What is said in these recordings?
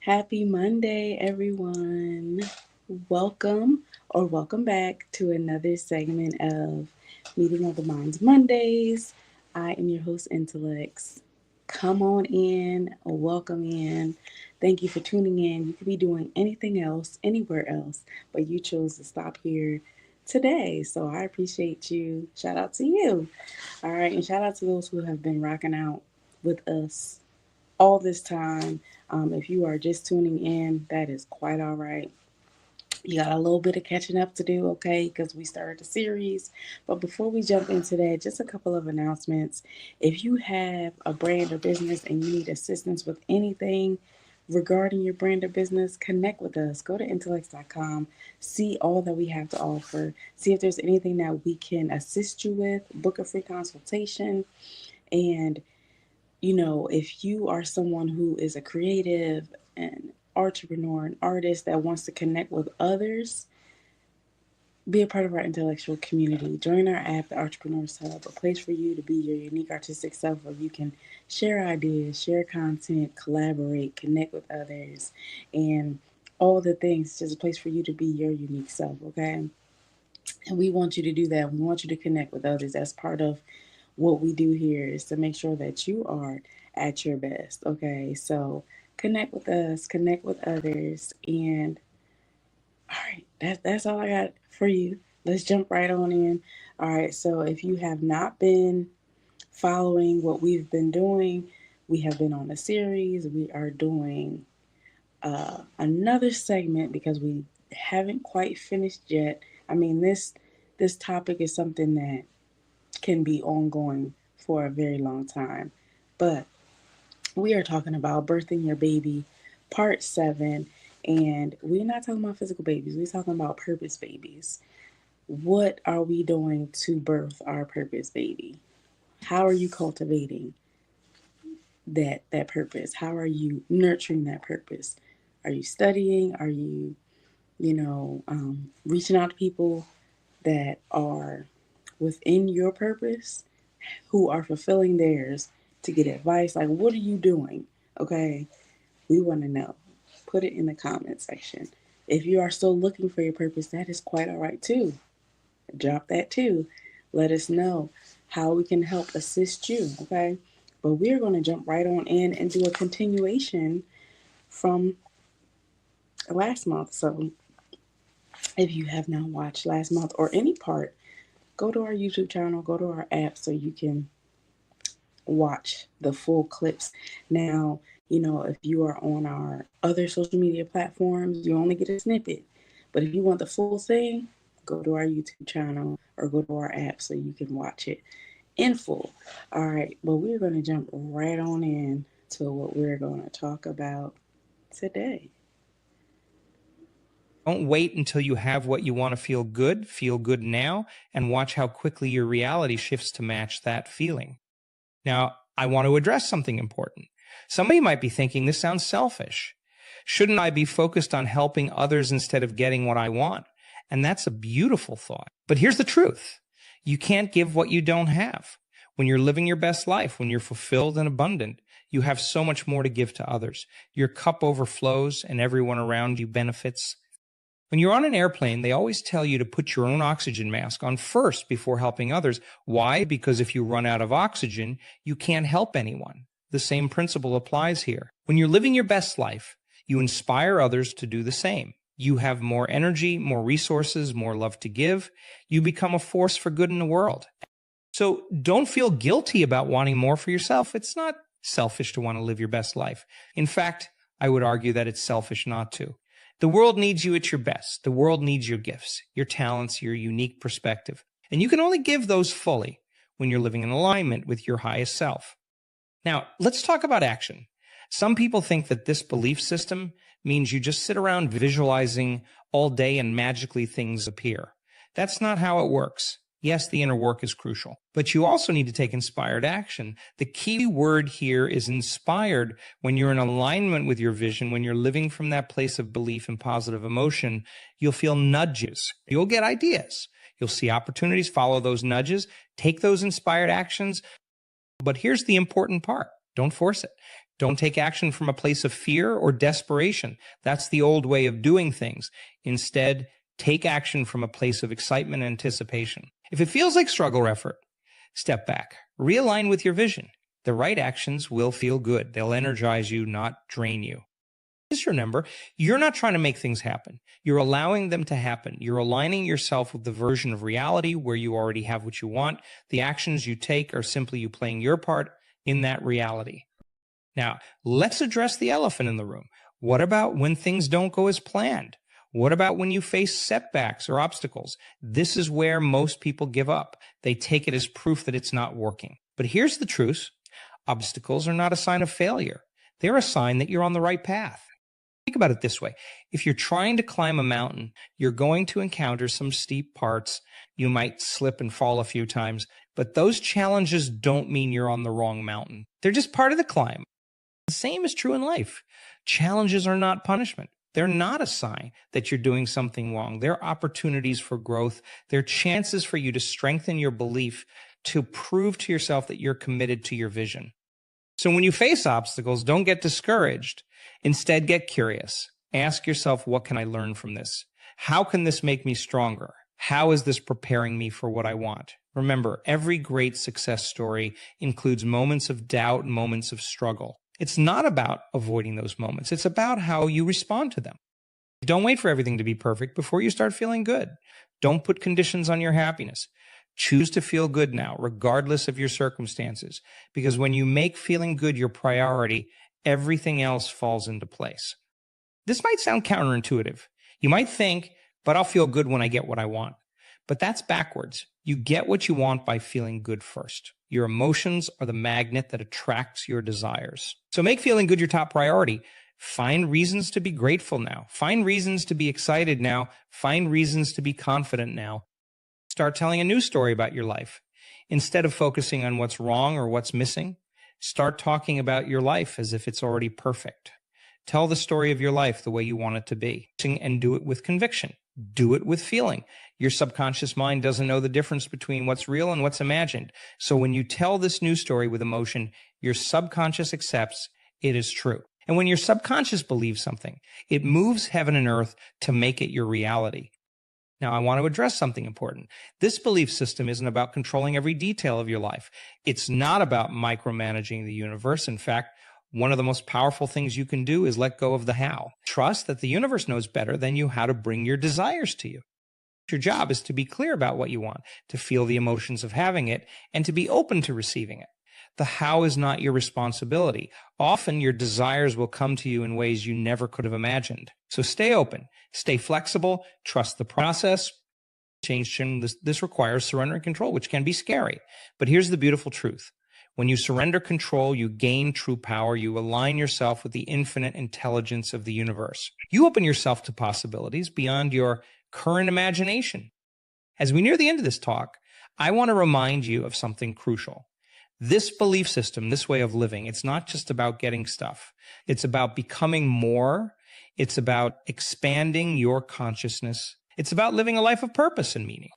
Happy Monday, everyone. Welcome back to another segment of Meeting of the Minds Mondays. I am your host, Intellects. Come on in, welcome in. Thank you for tuning in. You could be doing anything else, anywhere else, but you chose to stop here today. So I appreciate you. Shout out to you. All right, and shout out to those who have been rocking out with us all this time. If you are just tuning in, that is quite all right. You got a little bit of catching up to do, okay? Because we started the series. But before we jump into that, just a couple of announcements. If you have a brand or business and you need assistance with anything regarding your brand or business, connect with us. Go to intellects.com, see all that we have to offer, see if there's anything that we can assist you with, book a free consultation, and if you are someone who is a creative, an entrepreneur, an artist that wants to connect with others, be a part of our intellectual community. Join our app, the Artrepreneurs Hub, a place for you to be your unique artistic self where you can share ideas, share content, collaborate, connect with others, and all the things. Just a place for you to be your unique self, okay? And we want you to do that. We want you to connect with others. That's part of what we do here is to make sure that you are at your best. Okay. So connect with us, connect with others. And all right, that's all I got for you. Let's jump right on in. All right. So if you have not been following what we've been doing, we have been on a series. We are doing another segment because we haven't quite finished yet. I mean, this topic is something that can be ongoing for a very long time, but we are talking about birthing your baby, part 7, and we're not talking about physical babies. We're talking about purpose babies. What are we doing to birth our purpose baby? How are you cultivating that purpose? How are you nurturing that purpose? Are you studying? Are you reaching out to people that are within your purpose, who are fulfilling theirs to get advice? Like, what are you doing? Okay, we want to know. Put it in the comment section. If you are still looking for your purpose, that is quite all right too. Drop that too. Let us know how we can help assist you. Okay, but we're going to jump right on in and do a continuation from last month. So if you have not watched last month or any part, go to our YouTube channel, go to our app so you can watch the full clips. Now, if you are on our other social media platforms, you only get a snippet. But if you want the full thing, go to our YouTube channel or go to our app so you can watch it in full. All right, but we're going to jump right on in to what we're going to talk about today. Don't wait until you have what you want to feel good now, and watch how quickly your reality shifts to match that feeling. Now, I want to address something important. Somebody might be thinking, this sounds selfish. Shouldn't I be focused on helping others instead of getting what I want? And that's a beautiful thought. But here's the truth. You can't give what you don't have. When you're living your best life, when you're fulfilled and abundant, you have so much more to give to others. Your cup overflows and everyone around you benefits. When you're on an airplane, they always tell you to put your own oxygen mask on first before helping others. Why? Because if you run out of oxygen, you can't help anyone. The same principle applies here. When you're living your best life, you inspire others to do the same. You have more energy, more resources, more love to give. You become a force for good in the world. So don't feel guilty about wanting more for yourself. It's not selfish to want to live your best life. In fact, I would argue that it's selfish not to. The world needs you at your best. The world needs your gifts, your talents, your unique perspective. And you can only give those fully when you're living in alignment with your highest self. Now, let's talk about action. Some people think that this belief system means you just sit around visualizing all day and magically things appear. That's not how it works. Yes, the inner work is crucial, but you also need to take inspired action. The key word here is inspired. When you're in alignment with your vision, when you're living from that place of belief and positive emotion, you'll feel nudges. You'll get ideas. You'll see opportunities, follow those nudges, take those inspired actions. But here's the important part. Don't force it. Don't take action from a place of fear or desperation. That's the old way of doing things. Instead, take action from a place of excitement and anticipation. If it feels like struggle or effort, step back. Realign with your vision. The right actions will feel good. They'll energize you, not drain you. Just remember, you're not trying to make things happen. You're allowing them to happen. You're aligning yourself with the version of reality where you already have what you want. The actions you take are simply you playing your part in that reality. Now, let's address the elephant in the room. What about when things don't go as planned? What about when you face setbacks or obstacles? This is where most people give up. They take it as proof that it's not working. But here's the truth. Obstacles are not a sign of failure. They're a sign that you're on the right path. Think about it this way. If you're trying to climb a mountain, you're going to encounter some steep parts. You might slip and fall a few times, but those challenges don't mean you're on the wrong mountain. They're just part of the climb. The same is true in life. Challenges are not punishment. They're not a sign that you're doing something wrong. They're opportunities for growth. They're chances for you to strengthen your belief, to prove to yourself that you're committed to your vision. So when you face obstacles, don't get discouraged. Instead, get curious. Ask yourself, what can I learn from this? How can this make me stronger? How is this preparing me for what I want? Remember, every great success story includes moments of doubt, moments of struggle. It's not about avoiding those moments. It's about how you respond to them. Don't wait for everything to be perfect before you start feeling good. Don't put conditions on your happiness. Choose to feel good now, regardless of your circumstances, because when you make feeling good your priority, everything else falls into place. This might sound counterintuitive. You might think, but I'll feel good when I get what I want. But that's backwards. You get what you want by feeling good first. Your emotions are the magnet that attracts your desires. So make feeling good your top priority. Find reasons to be grateful now. Find reasons to be excited now. Find reasons to be confident now. Start telling a new story about your life. Instead of focusing on what's wrong or what's missing, start talking about your life as if it's already perfect. Tell the story of your life the way you want it to be, and do it with conviction. Do it with feeling. Your subconscious mind doesn't know the difference between what's real and what's imagined. So when you tell this new story with emotion, your subconscious accepts it is true. And when your subconscious believes something, it moves heaven and earth to make it your reality. Now, I want to address something important. This belief system isn't about controlling every detail of your life. It's not about micromanaging the universe. In fact, one of the most powerful things you can do is let go of the how. Trust that the universe knows better than you how to bring your desires to you. Your job is to be clear about what you want, to feel the emotions of having it, and to be open to receiving it. The how is not your responsibility. Often your desires will come to you in ways you never could have imagined. So stay open, stay flexible, trust the process. Change this requires surrender and control, which can be scary. But here's the beautiful truth. When you surrender control, you gain true power. You align yourself with the infinite intelligence of the universe. You open yourself to possibilities beyond your current imagination. As we near the end of this talk, I want to remind you of something crucial. This belief system, this way of living, it's not just about getting stuff. It's about becoming more. It's about expanding your consciousness. It's about living a life of purpose and meaning.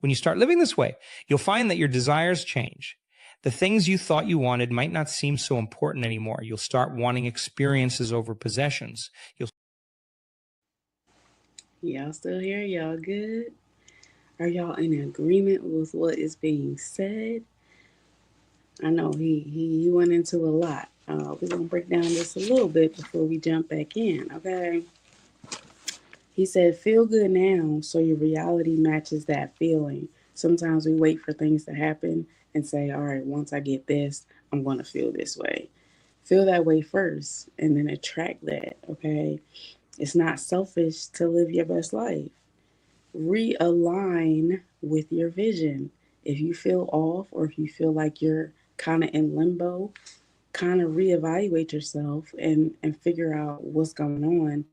When you start living this way, you'll find that your desires change. The things you thought you wanted might not seem so important anymore. You'll start wanting experiences over possessions. Y'all still here? Y'all good? Are y'all in agreement with what is being said? I know he went into a lot. We're going to break down this a little bit before we jump back in, okay? He said, feel good now so your reality matches that feeling. Sometimes we wait for things to happen and say, all right, once I get this, I'm going to feel this way. Feel that way first and then attract that, okay? It's not selfish to live your best life. Realign with your vision. If you feel off or if you feel like you're kind of in limbo, kind of reevaluate yourself and figure out what's going on.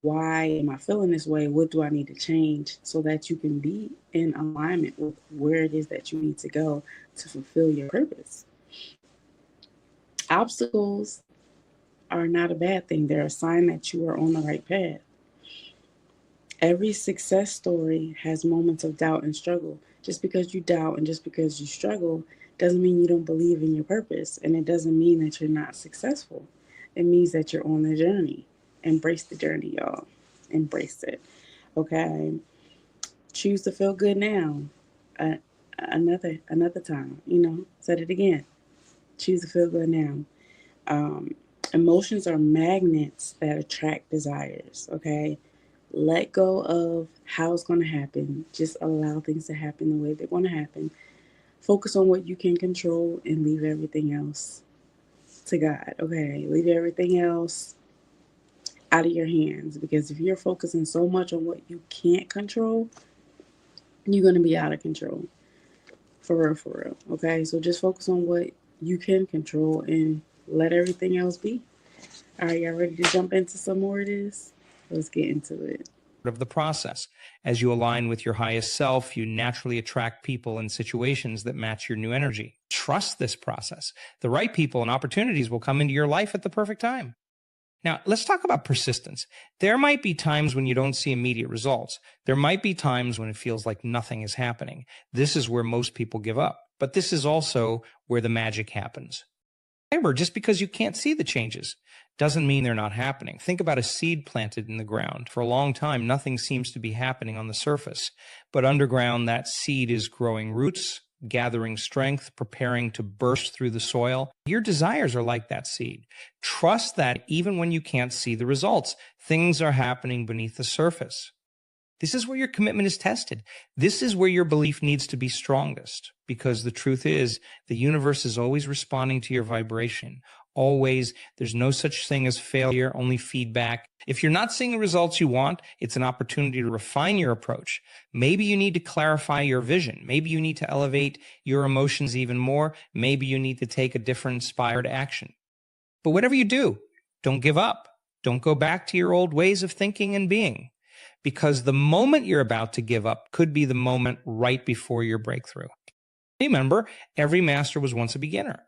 Why am I feeling this way? What do I need to change so that you can be in alignment with where it is that you need to go to fulfill your purpose? Obstacles are not a bad thing. They're a sign that you are on the right path. Every success story has moments of doubt and struggle. Just because you doubt and just because you struggle Doesn't mean you don't believe in your purpose, and it doesn't mean that you're not successful. It means that you're on the journey. Embrace the journey, y'all. Embrace it. Okay. Choose to feel good now. Uh, another time. Said it again. Choose to feel good now. Um, Emotions are magnets that attract desires. Okay. Let go of how it's going to happen. Just allow things to happen the way they're going to happen. Focus on what you can control and leave everything else to God. Okay. Leave everything else out of your hands, because if you're focusing so much on what you can't control, you're going to be out of control. For real, for real. Okay. So just focus on what you can control and let everything else be. All right. Y'all ready to jump into some more of this? Let's get into it. Of the process. As you align with your highest self, you naturally attract people and situations that match your new energy. Trust this process. The right people and opportunities will come into your life at the perfect time. Now, let's talk about persistence. There might be times when you don't see immediate results. There might be times when it feels like nothing is happening. This is where most people give up. But this is also where the magic happens. Remember, just because you can't see the changes doesn't mean they're not happening. Think about a seed planted in the ground. For a long time, nothing seems to be happening on the surface. But underground, that seed is growing roots, gathering strength, preparing to burst through the soil. Your desires are like that seed. Trust that even when you can't see the results, things are happening beneath the surface. This is where your commitment is tested. This is where your belief needs to be strongest, because the truth is the universe is always responding to your vibration. Always. There's no such thing as failure, only feedback. If you're not seeing the results you want, it's an opportunity to refine your approach. Maybe you need to clarify your vision. Maybe you need to elevate your emotions even more. Maybe you need to take a different inspired action. But whatever you do, don't give up. Don't go back to your old ways of thinking and being, because the moment you're about to give up could be the moment right before your breakthrough. Remember, every master was once a beginner.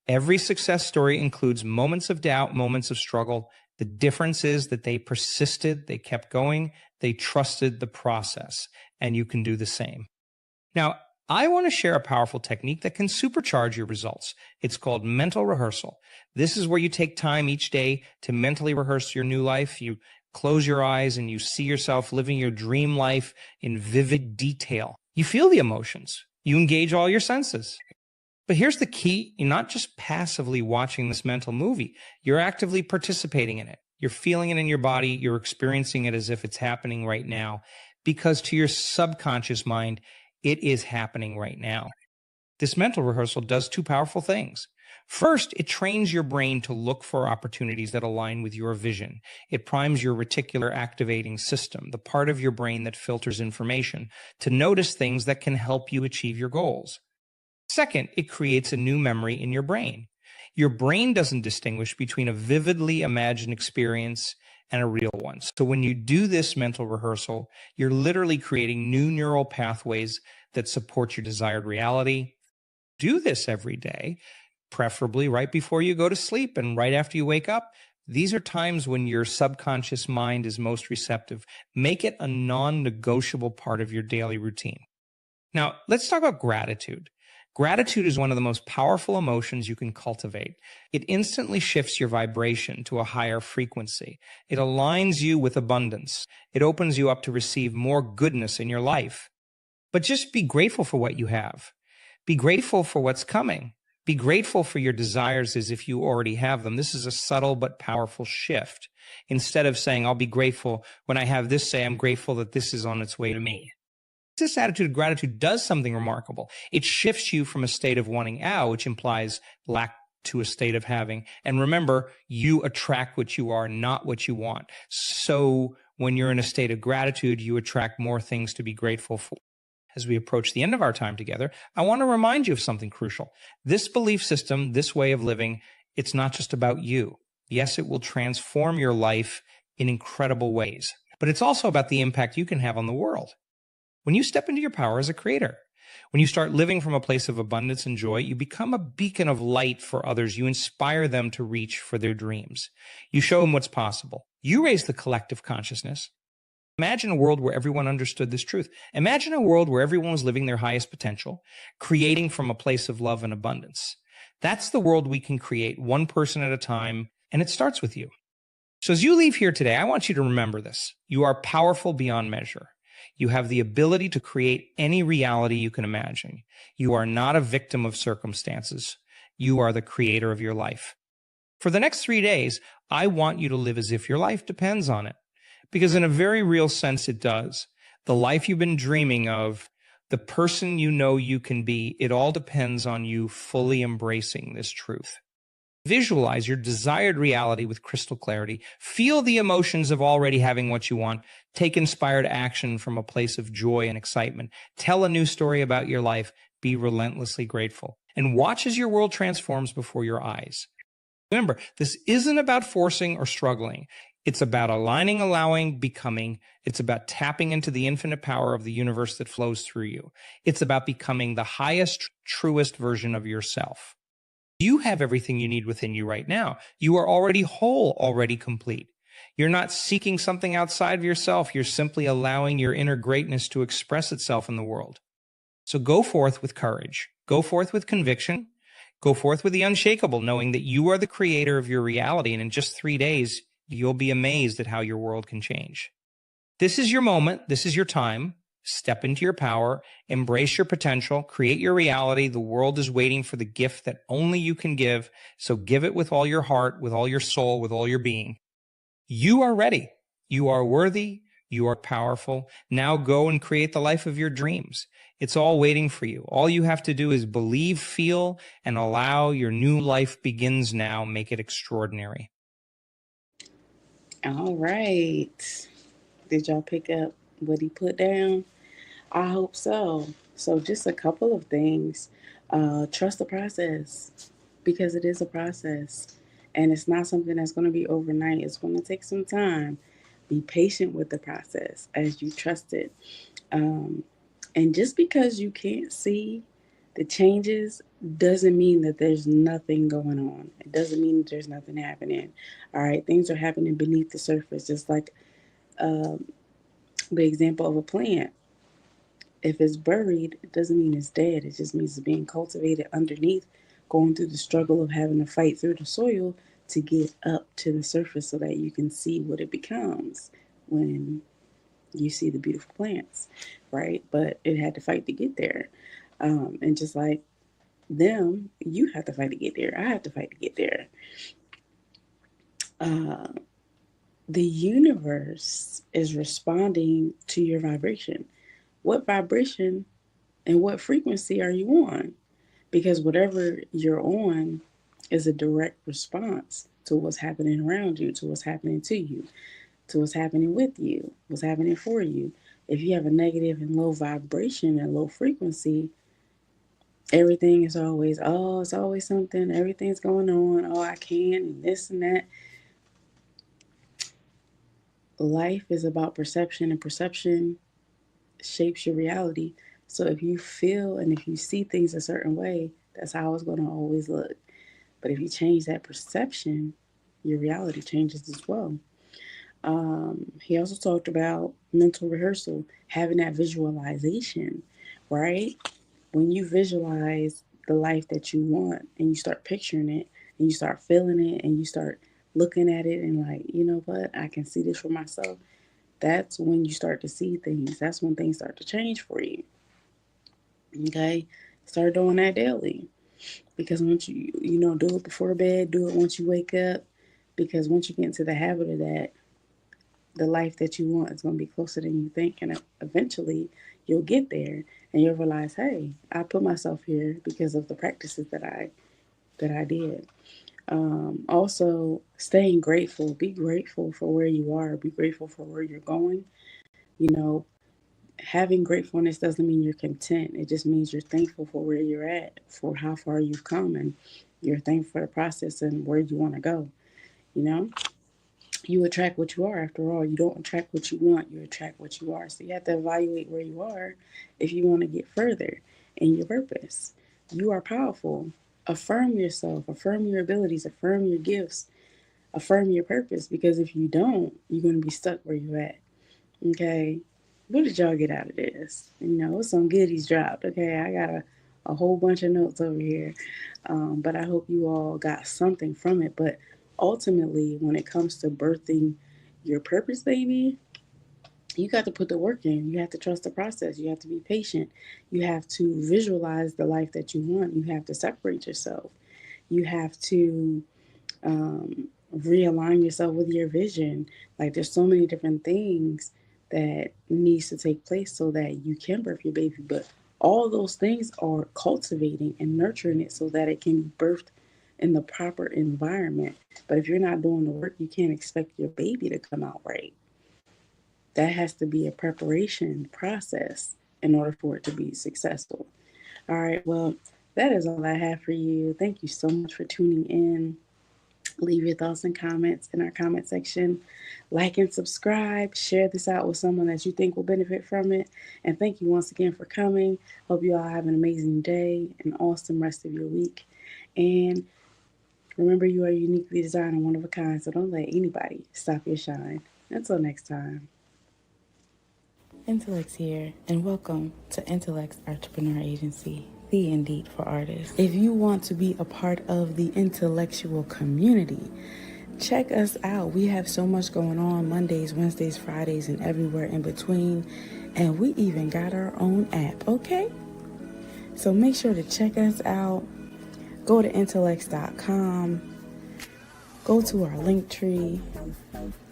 Every success story includes moments of doubt, moments of struggle. The difference is that they persisted, they kept going, they trusted the process, and you can do the same. Now, I want to share a powerful technique that can supercharge your results. It's called mental rehearsal. This is where you take time each day to mentally rehearse your new life. You close your eyes and you see yourself living your dream life in vivid detail. You feel the emotions. You engage all your senses. But here's the key. You're not just passively watching this mental movie. You're actively participating in it. You're feeling it in your body. You're experiencing it as if it's happening right now, because to your subconscious mind, it is happening right now. This mental rehearsal does two powerful things. First, it trains your brain to look for opportunities that align with your vision. It primes your reticular activating system, the part of your brain that filters information, to notice things that can help you achieve your goals. Second, it creates a new memory in your brain. Your brain doesn't distinguish between a vividly imagined experience and a real one. So when you do this mental rehearsal, you're literally creating new neural pathways that support your desired reality. Do this every day, preferably right before you go to sleep and right after you wake up. These are times when your subconscious mind is most receptive. Make it a non-negotiable part of your daily routine. Now, let's talk about gratitude. Gratitude is one of the most powerful emotions you can cultivate. It instantly shifts your vibration to a higher frequency. It aligns you with abundance. It opens you up to receive more goodness in your life. But just be grateful for what you have. Be grateful for what's coming. Be grateful for your desires as if you already have them. This is a subtle but powerful shift. Instead of saying, I'll be grateful when I have this, say, I'm grateful that this is on its way to me. This attitude of gratitude does something remarkable. It shifts you from a state of wanting out, which implies lack, to a state of having. And remember, you attract what you are, not what you want. So when you're in a state of gratitude, you attract more things to be grateful for. As we approach the end of our time together, I want to remind you of something crucial. This belief system, this way of living, it's not just about you. Yes, it will transform your life in incredible ways, but it's also about the impact you can have on the world. When you step into your power as a creator, when you start living from a place of abundance and joy, you become a beacon of light for others. You inspire them to reach for their dreams. You show them what's possible. You raise the collective consciousness. Imagine a world where everyone understood this truth. Imagine a world where everyone was living their highest potential, creating from a place of love and abundance. That's the world we can create one person at a time, and it starts with you. So as you leave here today, I want you to remember this. You are powerful beyond measure. You have the ability to create any reality you can imagine. You are not a victim of circumstances. You are the creator of your life. For the next 3 days, I want you to live as if your life depends on it. Because in a very real sense, it does. The life you've been dreaming of, the person you know you can be, it all depends on you fully embracing this truth. Visualize your desired reality with crystal clarity. Feel the emotions of already having what you want. Take inspired action from a place of joy and excitement. Tell a new story about your life. Be relentlessly grateful. And watch as your world transforms before your eyes. Remember, this isn't about forcing or struggling. It's about aligning, allowing, becoming. It's about tapping into the infinite power of the universe that flows through you. It's about becoming the highest, truest version of yourself. You have everything you need within you right now. You are already whole, already complete. You're not seeking something outside of yourself. You're simply allowing your inner greatness to express itself in the world. So go forth with courage. Go forth with conviction. Go forth with the unshakable, knowing that you are the creator of your reality. And in just 3 days, you'll be amazed at how your world can change. This is your moment. This is your time. Step into your power, embrace your potential, create your reality. The world is waiting for the gift that only you can give. So give it with all your heart, with all your soul, with all your being. You are ready. You are worthy. You are powerful. Now go and create the life of your dreams. It's all waiting for you. All you have to do is believe, feel, and allow your new life begins now. Make it extraordinary. All right. Did y'all pick up what he put down? I hope so. So, just a couple of things. Trust the process because it is a process and it's not something that's going to be overnight. It's going to take some time. Be patient with the process as you trust it. Um, and just because you can't see the changes doesn't mean that there's nothing going on. It doesn't mean that there's nothing happening. All right, things are happening beneath the surface, just like um, the example of a plant. If it's buried, it doesn't mean it's dead. It just means it's being cultivated underneath, going through the struggle of having to fight through the soil to get up to the surface so that you can see what it becomes when you see the beautiful plants, right? But it had to fight to get there. And just like them, you have to fight to get there. I have to fight to get there. Uh, the universe is responding to your vibration. What vibration and what frequency are you on? Because whatever you're on is a direct response to what's happening around you, to what's happening to you, to what's happening with you, what's happening for you. If you have a negative and low vibration and low frequency, everything is always, oh, it's always something, everything's going on, oh, I can, and this and that. Life is about perception, and perception shapes your reality. So if you feel and if you see things a certain way, that's how it's going to always look. But if you change that perception, your reality changes as well. He also talked about mental rehearsal, having that visualization, right? When you visualize the life that you want and you start picturing it and you start feeling it and you start looking at it and like, you know what, I can see this for myself. That's when you start to see things. That's when things start to change for you. Okay? Start doing that daily. Because once you do it before bed, do it once you wake up. Because once you get into the habit of that, the life that you want is going to be closer than you think. And eventually you'll get there and you'll realize, hey, I put myself here because of the practices that I did. Also, staying grateful. Be grateful for where you are. Be grateful for where you're going. You know, having gratefulness doesn't mean you're content. It just means you're thankful for where you're at, for how far you've come, and you're thankful for the process and where you want to go. You know, you attract what you are. After all, you don't attract what you want. You attract what you are. So you have to evaluate where you are if you want to get further in your purpose. You are powerful. Affirm yourself. Affirm your abilities. Affirm your gifts. Affirm your purpose. Because if you don't, you're going to be stuck where you're at. Okay. What did y'all get out of this? Some goodies dropped. Okay. I got a whole bunch of notes over here. But I hope you all got something from it. But ultimately, when it comes to birthing your purpose, baby, you got to put the work in. You have to trust the process. You have to be patient. You have to visualize the life that you want. You have to separate yourself. You have to realign yourself with your vision. Like there's so many different things that needs to take place so that you can birth your baby. But all those things are cultivating and nurturing it so that it can be birthed in the proper environment. But if you're not doing the work, you can't expect your baby to come out right. That has to be a preparation process in order for it to be successful. All right, well, that is all I have for you. Thank you so much for tuning in. Leave your thoughts and comments in our comment section. Like and subscribe. Share this out with someone that you think will benefit from it. And thank you once again for coming. Hope you all have an amazing day, an awesome rest of your week. And remember, you are uniquely designed and one of a kind, so don't let anybody stop your shine. Until next time. Intellects here, and welcome to Intellects Artrepreneur Agency, the Indeed for Artists. If you want to be a part of the intellectual community, check us out. We have so much going on Mondays, Wednesdays, Fridays, and everywhere in between. And we even got our own app, okay? So make sure to check us out. Go to intellects.com. Go to our link tree.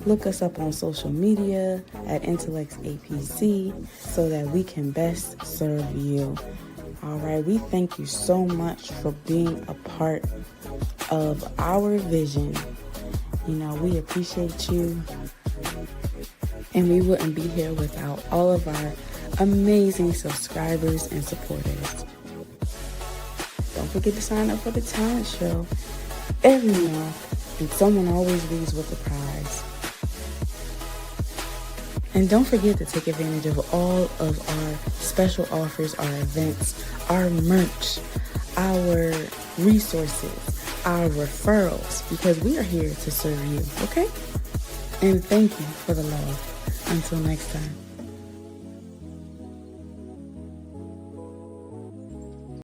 Look us up on social media at IntellectsAPC so that we can best serve you. All right, we thank you so much for being a part of our vision. We appreciate you, and we wouldn't be here without all of our amazing subscribers and supporters. Don't forget to sign up for the talent show every month, and someone always leaves with a prize. And don't forget to take advantage of all of our special offers, our events, our merch, our resources, our referrals, because we are here to serve you, okay? And thank you for the love. Until next time.